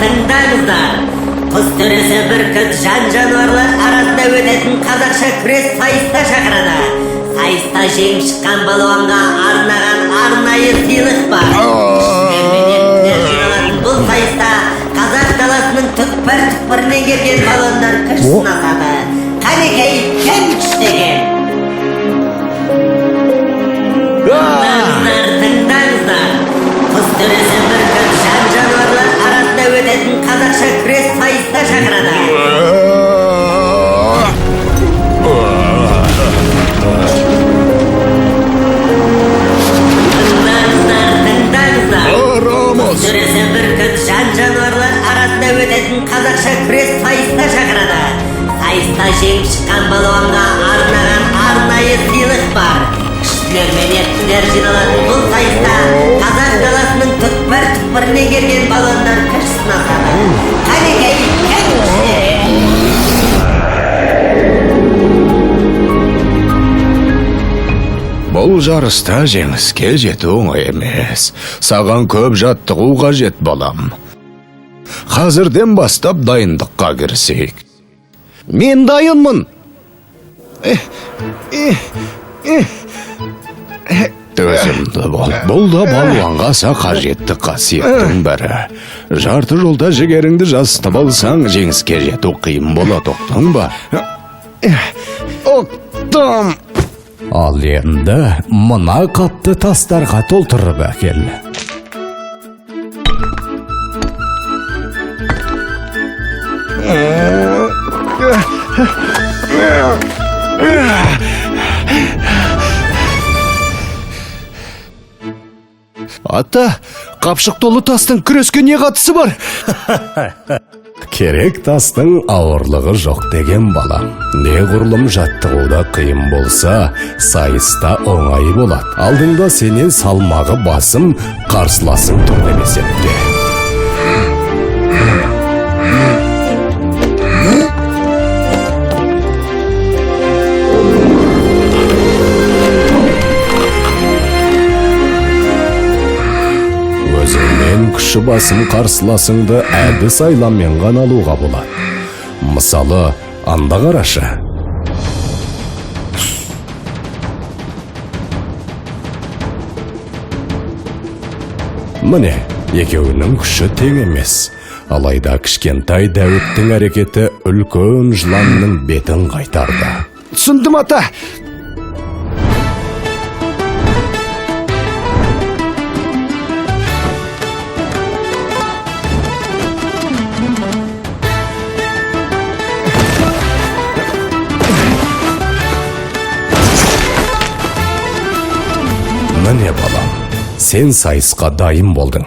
Тыңдаңыздар. Құс төресі бүркіт жан-жануарлар арасында өтетін қазақша күрес сайыста шақырады. Сайыста жеңіп шыққан балуанға арнаған арнайы сыйлық бар. Бұл сайыста қазақ даласының түкпір-түкпірінен келген балуандар күш сынасады. Қанекей кім күштеген? Тыңдаңыздар. Құс төресі бүркіт жан-жануарлар арасында өтетін қазақша күрес сайыста шақырады. Тыңдаңыздар. Құс төресі бүркіт жан-жануарлар арасында өтетін қазақша күрес сайыста шақырады. Сайыста жеңіп шыққан балуанға арнаған арнайы сыйлық бар. Күштілер мен еттілер жиналатын бұл сайыста қазақ даласының түкпір-түкпірінен келген балуандар күш сынасады. Қанекей кім күштеген? Бұл жарыста жеңіске жету оңай емес. Саған көп жаттығу қажет, балам. Қазірден бастап дайындыққа кірісейік. Мен дайынмын. Төзімді бол. Бұл да балуанға аса қажетті қасиеттің бірі. Жарты жолда жігеріңді жасытып алсаң, жеңіске жету қиын болады, ұқтың ба? Ұқтым. Ал енді мына қапты тастарға толтырып әкел. Ата, қапшық толы тастың күреске не қатысы бар? Керек тастың ауырлығы жоқ деген балам. Неғұрлым жаттығуда қиын болса, сайыста оңай болады. Алдыңда сенен салмағы басым, қарсыласың тұр деп есепте. Күші басым қарсыласыңды әдіс айламен ғана алуға болады. Мысалы, анда қарашы. Міне, екеуінің күші тең емес. Алайда кішкентай Дәуіттің әрекеті үлкен жыланның бетін қайтарды. Түсіндім, ата. Міне балам, сен сайысқа дайын болдың.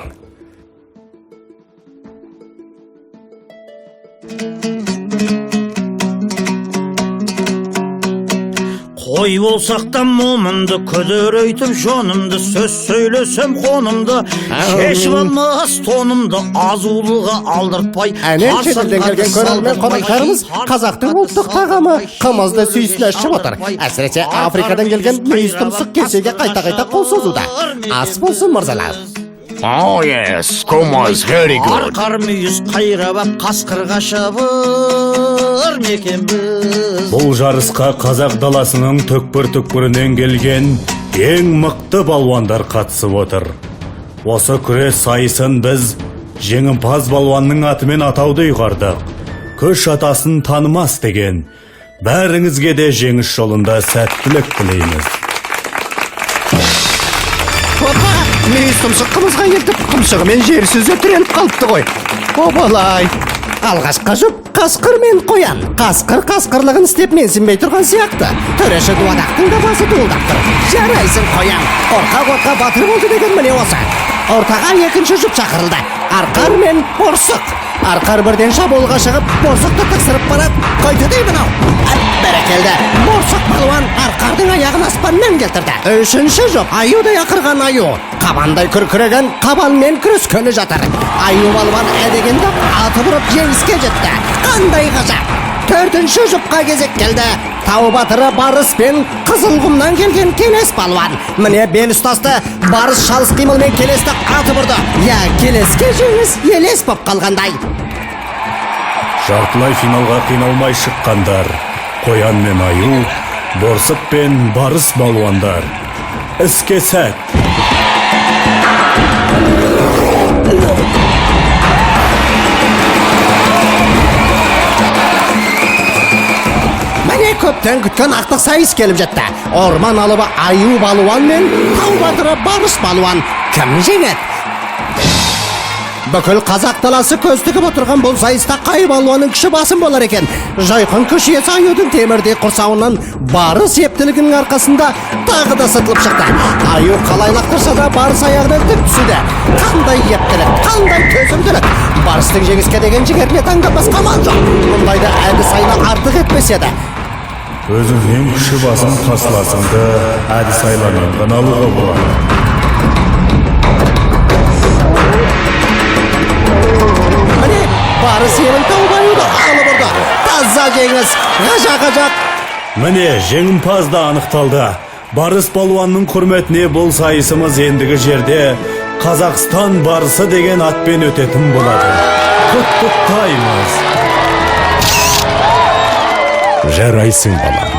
Қой болсақ та момынды, күдірейтіп жонымды, сөз сөйлесем қонымды, шешіп алмас тонымды, азулыға алдыртпай. Әне шетелден келген көрермен қонақтарымыз қазақтың ұлттық тағамы қымызды сүйсіне ішіп отыр. Әсіресе Африкадан келген мүйіз тұмсық кесеге қайта-қайта қол созуда. Ас болсын, мырзалар. Oh yes, Kumaz, very good. Арқар мүйіз қайрабап қасқырға шабыр мекен біз. Бұл жарысқа қазақ даласының түкпір-түкпірінен келген ең мықты балуандар қатысып отыр. Осы күрес сайысын біз жеңімпаз балуанның атымен атауды ұйғардық. Күш атасын танымас деген. Бәріңізге де жеңіс жолында сәттілік тілейміз. Мүйіз тұмсық қымызға ертіп, тұмсығымен жер сөзі түреніп қалыпты ғой. Обалай! Алғашқа жұп қасқыр мен қоян. Қасқыр қасқырлығын істеп менсінбей тұрған сияқты. Төреші дуадақтың да басы дуылдап тұр. Жарайсың қоян. Қорқа батыр болды деген міне осы. Ортаға екінші жұп шақырылды. Арқар мен борсық. Арқар бірден шабуылға шығып, борсықты тықсырып барады. Қойды деймін ау. Бәрекелді. Борсық балуан арқардың аяғын аспаннан келтірді. Үшінші жұп аюдай ақырған аю. Қабандай күркіреген қабанмен күрескені жатыр. Аю балуан әдегенді атып ұрып жеңіске жетті. Қандай ғажап. 4-ші жұпқа кезек келді. Тау батыры Барыс пен Қызылқұмнан келген Келес балуан. Міне бел ұстасты, Барыс шалыс қимылмен Келесті атып ұрды. Я, Келеске жеңіс елес боп қалғандай. Жартылай финалға қиналмай шыққандар. Қоян мен Аю, Борсық пен Барыс балуандар. Іске сәт. Міне көптен күткен ақтық сайыс келіп жатты. Орман алыбы Аю балуан мен Тау батыры Барыс балуан. Кім жеңеді? Бүкіл қазақ даласы көз тігіп отырған бұл сайыста қай балуанның күші басым болар екен? Жайқын күш иесі Аюдың темірдей құрсауынан Барыс ептілігінің арқасында тағы да сытылып шықты. Аю қалай лақтырса да Барыс аяғынан тік түсуде. Қандай ептілік, қандай төзімділік. Барыстың жеңіске деген жігеріне таңданбас амал жоқ. Мұндайда әдіс айла артық етпес еді. Өзіңнен күші басым қарсыласыңды әдіс айламен ғана алуға болады. Барыс емін тауып Аюды алып ұрды. Таза жеңіс, ғажақ. Міне жеңімпаз да анықталды. Барыс балуанның құрметіне бұл сайысымыз ендігі жерде Қазақстан барысы деген атпен өтетін болады. Құттықтаймыз. Жарайсың балам.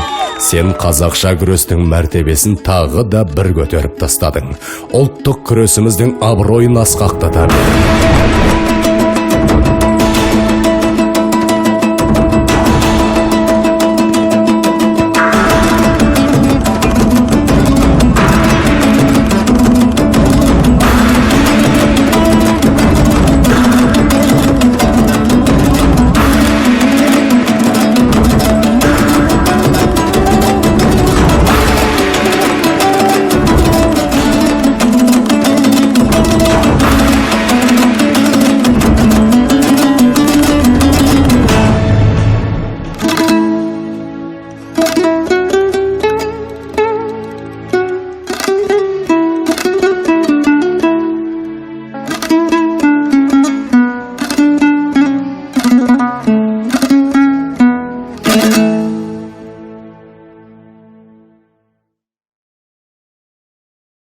Сен қазақша күрестің мәртебесін тағы да бір көтеріп тастадың. Ұлттық күресіміздің абыройын асқақтатады.